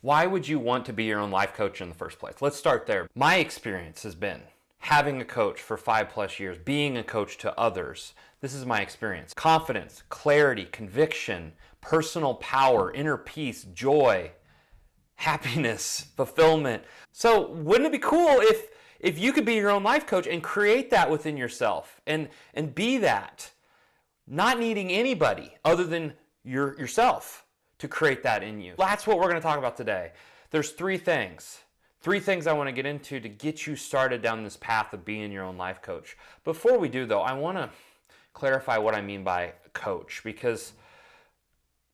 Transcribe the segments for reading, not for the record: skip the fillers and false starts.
Why would you want to be your own life coach in the first place? Let's start there. My experience has been having a coach for 5+ years, being a coach to others. This is my experience. Confidence, clarity, conviction, personal power, inner peace, joy, happiness, fulfillment. So wouldn't it be cool if you could be your own life coach and create that within yourself and be that, not needing anybody other than yourself to create that in you? That's what we're going to talk about today. There's three things I want to get into to get you started down this path of being your own life coach. Before we do though, I want to clarify what I mean by coach, because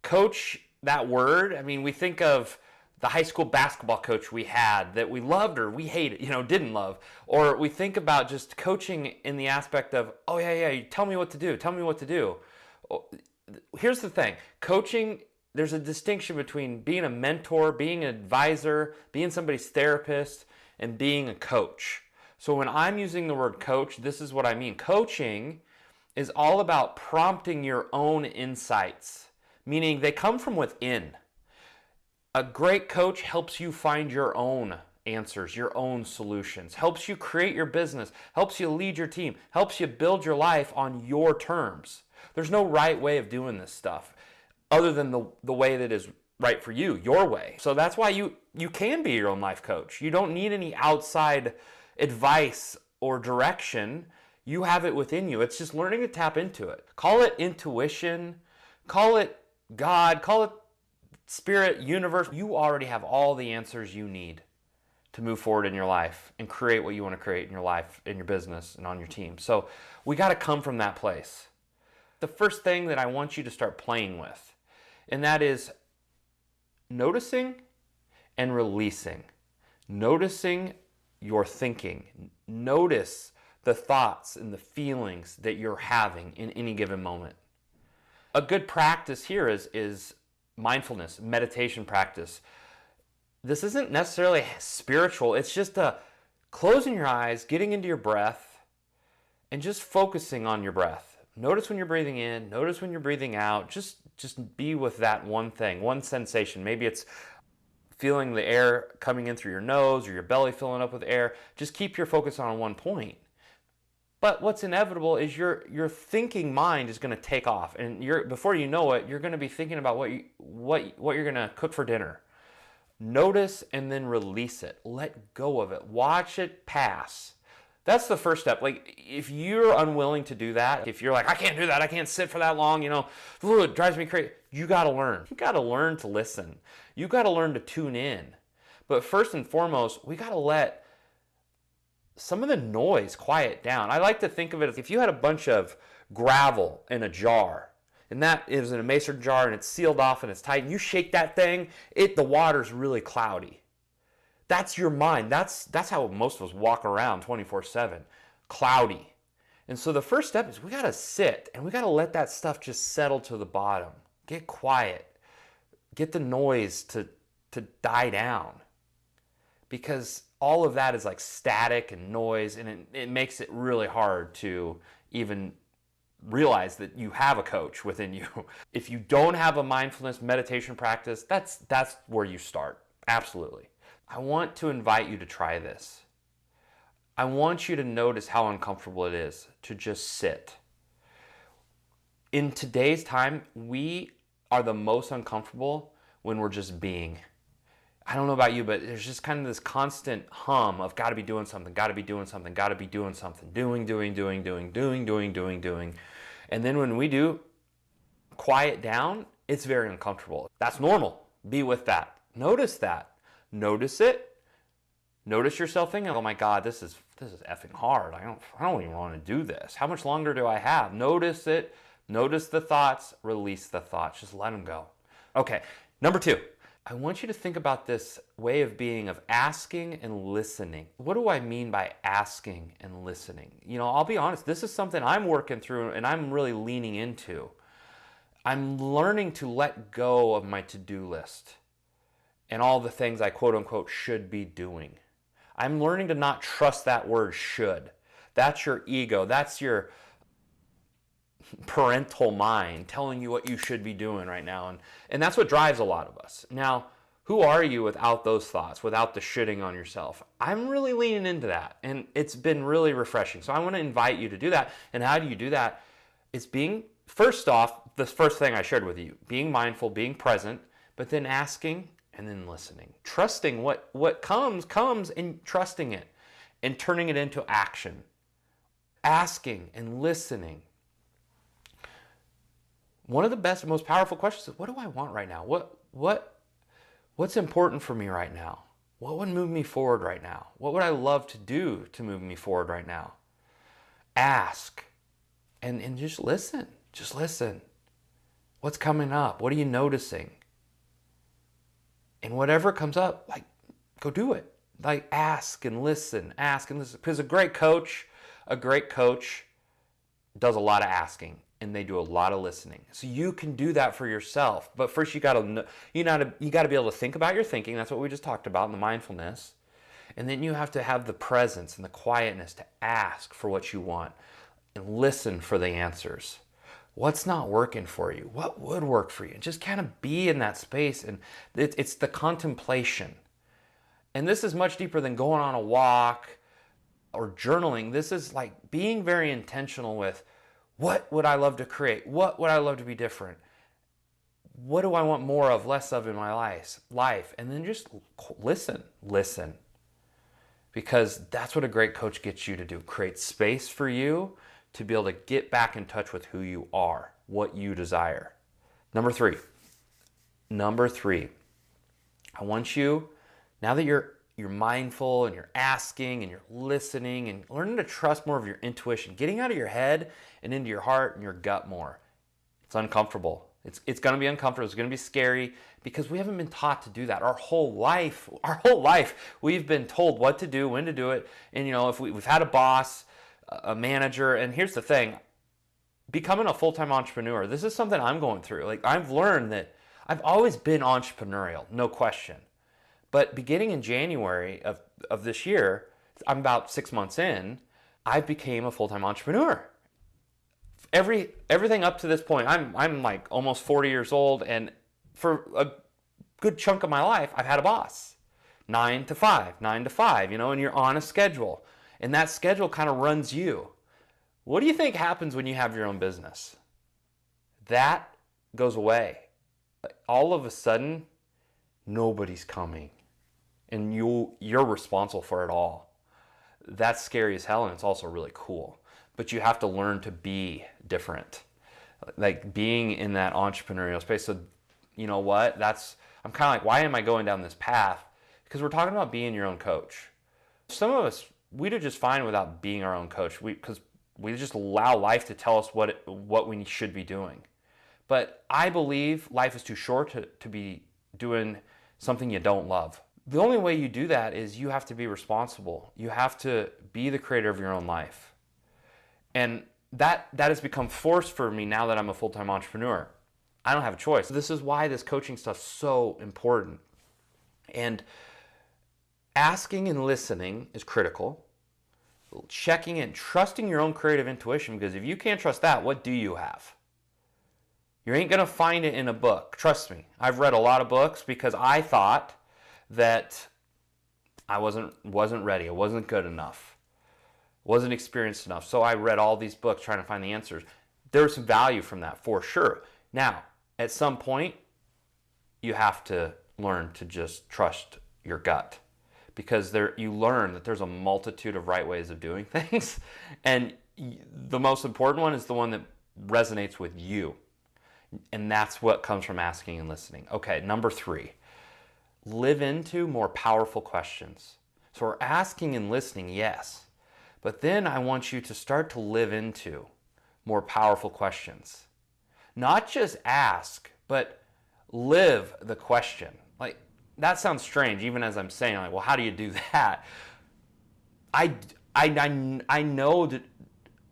coach, that word, I mean, we think of the high school basketball coach we had that we loved or we hated, didn't love. Or we think about just coaching in the aspect of, oh yeah, tell me what to do. Here's the thing, coaching, there's a distinction between being a mentor, being an advisor, being somebody's therapist, and being a coach. So when I'm using the word coach, this is what I mean. Coaching is all about prompting your own insights, meaning they come from within. A great coach helps you find your own answers, your own solutions, helps you create your business, helps you lead your team, helps you build your life on your terms. There's no right way of doing this stuff other than the way that is right for you, your way. So that's why you can be your own life coach. You don't need any outside advice or direction. You have it within you. It's just learning to tap into it. Call it intuition, call it God, call it spirit, universe. You already have all the answers you need to move forward in your life and create what you want to create in your life, in your business, and on your team. So we got to come from that place. The first thing that I want you to start playing with, and that is noticing and releasing. Noticing your thinking. Notice the thoughts and the feelings that you're having in any given moment. A good practice here is mindfulness, meditation practice. This isn't necessarily spiritual. It's just closing your eyes, getting into your breath, and just focusing on your breath. Notice when you're breathing in, notice when you're breathing out. Just be with that one thing, one sensation. Maybe it's feeling the air coming in through your nose or your belly filling up with air. Just keep your focus on one point. But what's inevitable is your thinking mind is going to take off, and before you know it, you're going to be thinking about what you're going to cook for dinner. Notice and then release it. Let go of it. Watch it pass. That's the first step. Like, if you're unwilling to do that, if you're like, I can't do that, I can't sit for that long, it drives me crazy. You got to learn. You got to learn to listen. You got to learn to tune in. But first and foremost, we got to let some of the noise quiet down. I like to think of it as if you had a bunch of gravel in a jar, and that is in a mason jar, and it's sealed off and it's tight, and you shake that thing, the water's really cloudy. That's your mind. That's how most of us walk around 24/7, cloudy. And so the first step is we got to sit and we got to let that stuff just settle to the bottom. Get quiet. Get the noise to die down. Because all of that is like static and noise, and it makes it really hard to even realize that you have a coach within you. If you don't have a mindfulness meditation practice, that's where you start. Absolutely. I want to invite you to try this. I want you to notice how uncomfortable it is to just sit. In today's time, we are the most uncomfortable when we're just being. I don't know about you, but there's just kind of this constant hum of gotta be doing something, gotta be doing something, gotta be doing something, doing. And then when we do quiet down, it's very uncomfortable. That's normal. Be with that. Notice that. Notice it. Notice yourself thinking, oh my God, this is effing hard. I don't even want to do this. How much longer do I have? Notice it. Notice the thoughts. Release the thoughts. Just let them go. Okay, number 2. I want you to think about this way of being of asking and listening. What do I mean by asking and listening? I'll be honest, this is something I'm working through and I'm really leaning into. I'm learning to let go of my to-do list and all the things I quote unquote should be doing. I'm learning to not trust that word should. That's your ego. That's your parental mind telling you what you should be doing right now. And that's what drives a lot of us. Now, Who are you without those thoughts, without the shitting on yourself? I'm really leaning into that, and it's been really refreshing. So I want to invite you to do that. And how do you do that? It's being, first off, the first thing I shared with you, being mindful, being present, but then asking and then listening. Trusting what comes, and trusting it and turning it into action. Asking and listening. One of the best, most powerful questions is, what do I want right now? What's important for me right now? What would move me forward right now? What would I love to do to move me forward right now? Ask and just listen. Just listen. What's coming up? What are you noticing? And whatever comes up, like, go do it. Like, ask and listen. Because a great coach does a lot of asking, and they do a lot of listening. So you can do that for yourself. But first you got to be able to think about your thinking. That's what we just talked about in the mindfulness. And then you have to have the presence and the quietness to ask for what you want and listen for the answers. What's not working for you? What would work for you? And just kind of be in that space. And it's the contemplation. And this is much deeper than going on a walk or journaling. This is like being very intentional with, what would I love to create? What would I love to be different? What do I want more of, less of in my life? And then just listen. Because that's what a great coach gets you to do. Create space for you to be able to get back in touch with who you are, what you desire. Number three, I want you, now that you're mindful and you're asking and you're listening and learning to trust more of your intuition, getting out of your head and into your heart and your gut more. It's uncomfortable. It's going to be uncomfortable. It's going to be scary because we haven't been taught to do that. Our whole life, we've been told what to do, when to do it. And if we've had a boss, a manager, and here's the thing, becoming a full-time entrepreneur, this is something I'm going through. Like, I've learned that I've always been entrepreneurial, no question. But beginning in January of this year, I'm about 6 months in, I became a full-time entrepreneur. Everything up to this point, I'm like almost 40 years old, and for a good chunk of my life, I've had a boss. 9 to 5, and you're on a schedule. And that schedule kind of runs you. What do you think happens when you have your own business? That goes away. All of a sudden, nobody's coming. And you're responsible for it all. That's scary as hell, and it's also really cool. But you have to learn to be different. Like being in that entrepreneurial space. So you know what? I'm kind of like, why am I going down this path? Because we're talking about being your own coach. Some of us, we do just fine without being our own coach because we just allow life to tell us what we should be doing. But I believe life is too short to be doing something you don't love. The only way you do that is you have to be responsible. You have to be the creator of your own life. And that has become forced for me now that I'm a full-time entrepreneur. I don't have a choice. This is why this coaching stuff's so important. And asking and listening is critical. Checking and trusting your own creative intuition, because if you can't trust that, what do you have? You ain't going to find it in a book. Trust me. I've read a lot of books because I thought that I wasn't ready. I wasn't good enough. Wasn't experienced enough. So I read all these books trying to find the answers. There's some value from that for sure. Now, at some point, you have to learn to just trust your gut, because you learn that there's a multitude of right ways of doing things, and the most important one is the one that resonates with you, and that's what comes from asking and listening. Okay, number 3, live into more powerful questions. So we're asking and listening, yes, but then I want you to start to live into more powerful questions. Not just ask, but live the question. Like, that sounds strange, even as I'm saying, like, well, how do you do that? I know that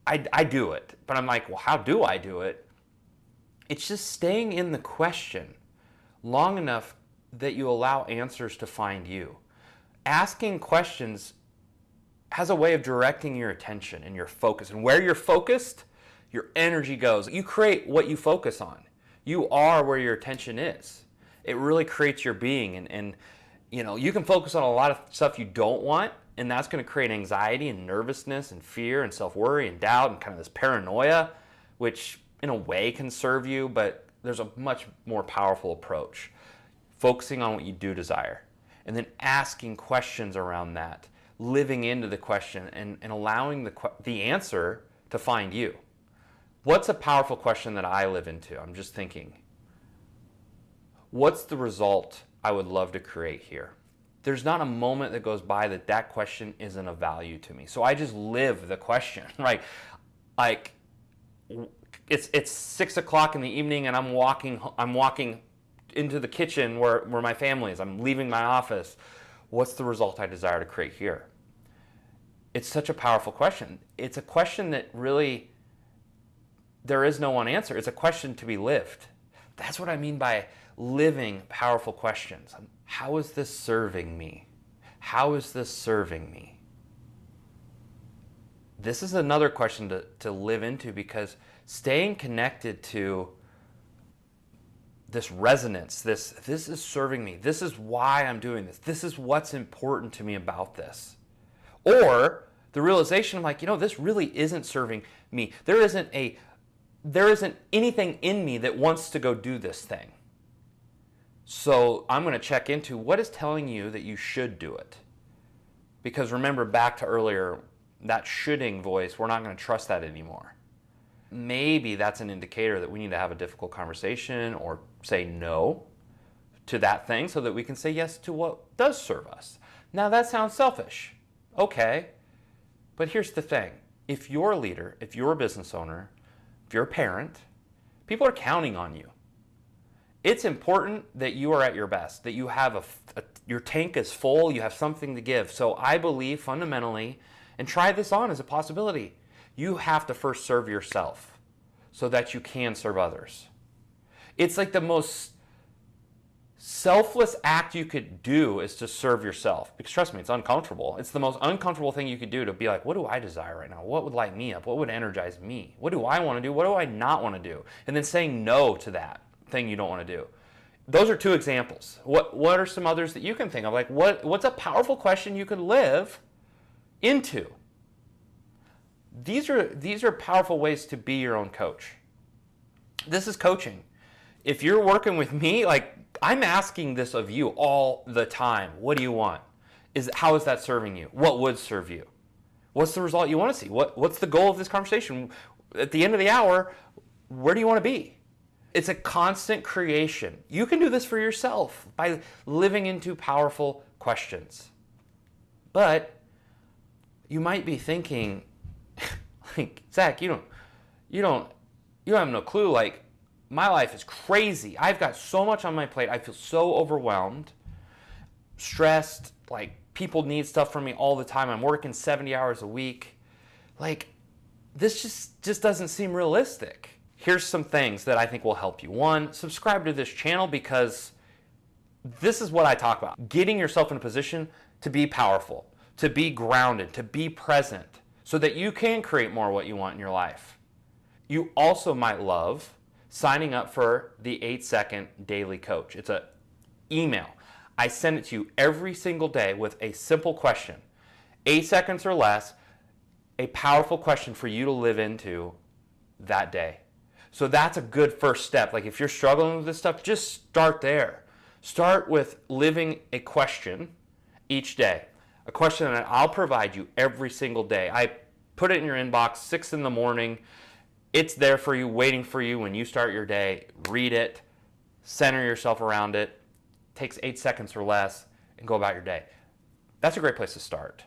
I do it, but I'm like, well, how do I do it? It's just staying in the question long enough that you allow answers to find you. Asking questions has a way of directing your attention and your focus. And where you're focused, your energy goes. You create what you focus on. You are where your attention is. It really creates your being. And you can focus on a lot of stuff you don't want, and that's going to create anxiety and nervousness and fear and self-worry and doubt and kind of this paranoia, which in a way can serve you, but there's a much more powerful approach. Focusing on what you do desire, and then asking questions around that, living into the question, and allowing the answer to find you. What's a powerful question that I live into? I'm just thinking, what's the result I would love to create here? There's not a moment that goes by that question isn't of value to me. So I just live the question, right? Like, it's 6 o'clock in the evening and I'm walking into the kitchen where my family is. I'm leaving my office. What's the result I desire to create here? It's such a powerful question. It's a question that really, there is no one answer. It's a question to be lived. That's what I mean by living powerful questions. How is this serving me? How is this serving me? This is another question to live into, because staying connected to this resonance, this is serving me. This is why I'm doing this. This is what's important to me about this. Or the realization of like, this really isn't serving me. There isn't anything in me that wants to go do this thing. So I'm going to check into what is telling you that you should do it. Because remember, back to earlier, that shoulding voice, we're not going to trust that anymore. Maybe that's an indicator that we need to have a difficult conversation or say no to that thing so that we can say yes to what does serve us. Now that sounds selfish. Okay. But here's the thing. If you're a leader, if you're a business owner, if you're a parent, people are counting on you. It's important that you are at your best, that you have your tank is full, you have something to give. So I believe fundamentally, and try this on as a possibility, you have to first serve yourself so that you can serve others. It's like the most selfless act you could do is to serve yourself. Because trust me, it's uncomfortable. It's the most uncomfortable thing you could do, to be like, what do I desire right now? What would light me up? What would energize me? What do I want to do? What do I not want to do? And then saying no to that thing you don't want to do. Those are two examples. What are some others that you can think of? Like, what's a powerful question you could live into? These are powerful ways to be your own coach. This is coaching. If you're working with me, like, I'm asking this of you all the time. What do you want? How is that serving you? What would serve you? What's the result you want to see? What's the goal of this conversation? At the end of the hour, where do you want to be? It's a constant creation. You can do this for yourself by living into powerful questions. But you might be thinking, like, Zach, you have no clue. Like, my life is crazy. I've got so much on my plate. I feel so overwhelmed, stressed. Like, people need stuff from me all the time. I'm working 70 hours a week. Like, this just doesn't seem realistic. Here's some things that I think will help you. One, subscribe to this channel, because this is what I talk about. Getting yourself in a position to be powerful, to be grounded, to be present, so that you can create more of what you want in your life. You also might love signing up for the 8-second daily coach. It's an email. I send it to you every single day with a simple question. 8 seconds or less, a powerful question for you to live into that day. So that's a good first step. Like, if you're struggling with this stuff, just start there. Start with living a question each day. A question that I'll provide you every single day. I put it in your inbox 6 in the morning. It's there for you, waiting for you when you start your day. Read it, center yourself around it. Takes 8 seconds or less, and go about your day. That's a great place to start.